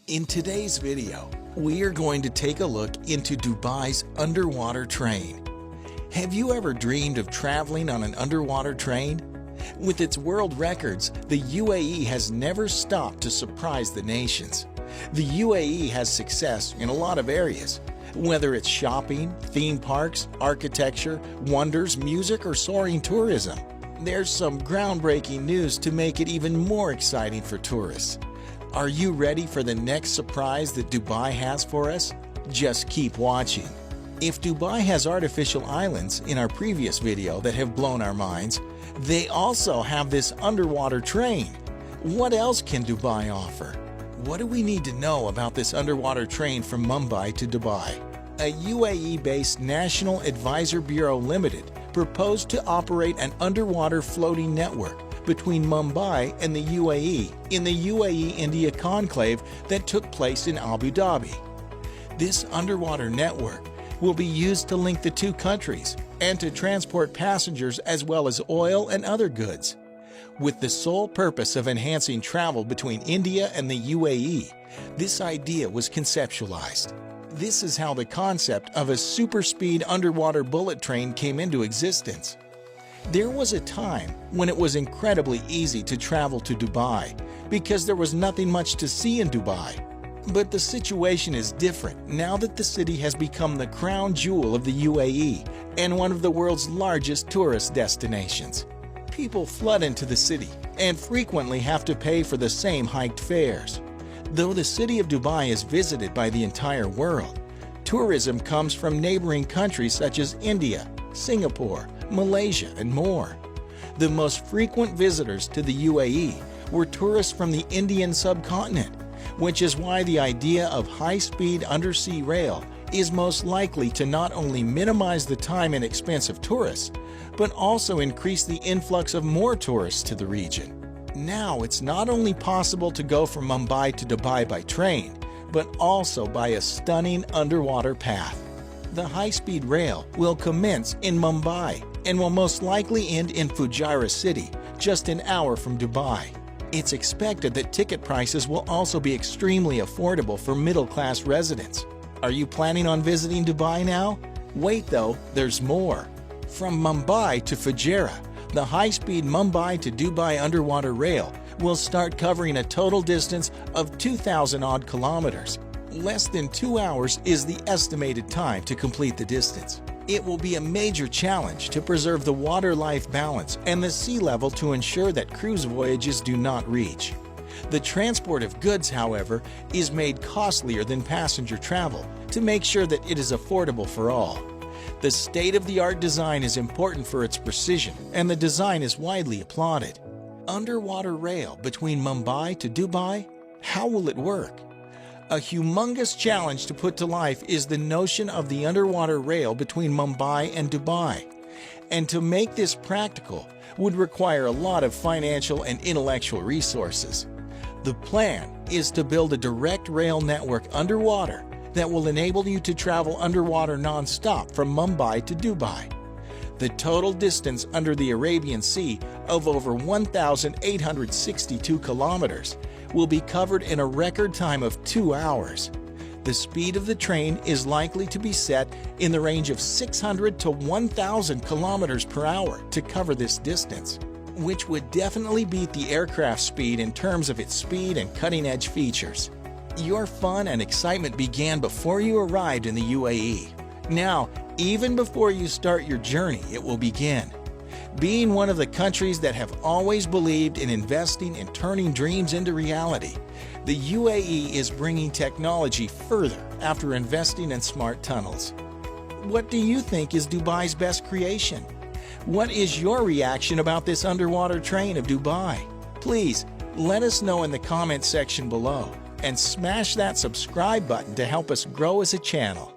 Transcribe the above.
In today's video, we are going to take a look into Dubai's underwater train. Have you ever dreamed of traveling on an underwater train? With its world records, the UAE has never stopped to surprise the nations. The UAE has success in a lot of areas, whether it's shopping, theme parks, architecture, wonders, music, or soaring tourism. There's some groundbreaking news to make it even more exciting for tourists. Are you ready for the next surprise that Dubai has for us? Just keep watching. If Dubai has artificial islands in our previous video that have blown our minds, they also have this underwater train. What else can Dubai offer? What do we need to know about this underwater train from Mumbai to Dubai? A UAE-based National Advisor Bureau Limited proposed to operate an underwater floating network between Mumbai and the UAE in the UAE-India conclave that took place in Abu Dhabi. This underwater network will be used to link the two countries and to transport passengers as well as oil and other goods. With the sole purpose of enhancing travel between India and the UAE, this idea was conceptualized. This is how the concept of a super-speed underwater bullet train came into existence. There was a time when it was incredibly easy to travel to Dubai because there was nothing much to see in Dubai. But the situation is different now that the city has become the crown jewel of the UAE and one of the world's largest tourist destinations. People flood into the city and frequently have to pay for the same hiked fares. Though the city of Dubai is visited by the entire world, tourism comes from neighboring countries such as India, Singapore, Malaysia, and more. The most frequent visitors to the UAE were tourists from the Indian subcontinent, which is why the idea of high-speed undersea rail is most likely to not only minimize the time and expense of tourists, but also increase the influx of more tourists to the region. Now it's not only possible to go from Mumbai to Dubai by train, but also by a stunning underwater path. The high-speed rail will commence in Mumbai and will most likely end in Fujairah City, just an hour from Dubai. It's expected that ticket prices will also be extremely affordable for middle-class residents. Are you planning on visiting Dubai now? Wait though, there's more. From Mumbai to Fujairah, the high-speed Mumbai to Dubai underwater rail will start covering a total distance of 2,000-odd kilometers. Less than 2 hours is the estimated time to complete the distance. It will be a major challenge to preserve the water-life balance and the sea level to ensure that cruise voyages do not reach. The transport of goods, however, is made costlier than passenger travel to make sure that it is affordable for all. The state-of-the-art design is important for its precision, and the design is widely applauded. Underwater rail between Mumbai to Dubai? How will it work? A humongous challenge to put to life is the notion of the underwater rail between Mumbai and Dubai. And to make this practical would require a lot of financial and intellectual resources. The plan is to build a direct rail network underwater that will enable you to travel underwater non-stop from Mumbai to Dubai. The total distance under the Arabian Sea of over 1,862 kilometers will be covered in a record time of 2 hours. The speed of the train is likely to be set in the range of 600 to 1,000 kilometers per hour to cover this distance, which would definitely beat the aircraft speed in terms of its speed and cutting-edge features. Your fun and excitement began before you arrived in the UAE. Now, even before you start your journey, it will begin. Being one of the countries that have always believed in investing and turning dreams into reality, the UAE is bringing technology further after investing in smart tunnels. What do you think is Dubai's best creation? What is your reaction about this underwater train of Dubai? Please let us know in the comment section below and smash that subscribe button to help us grow as a channel.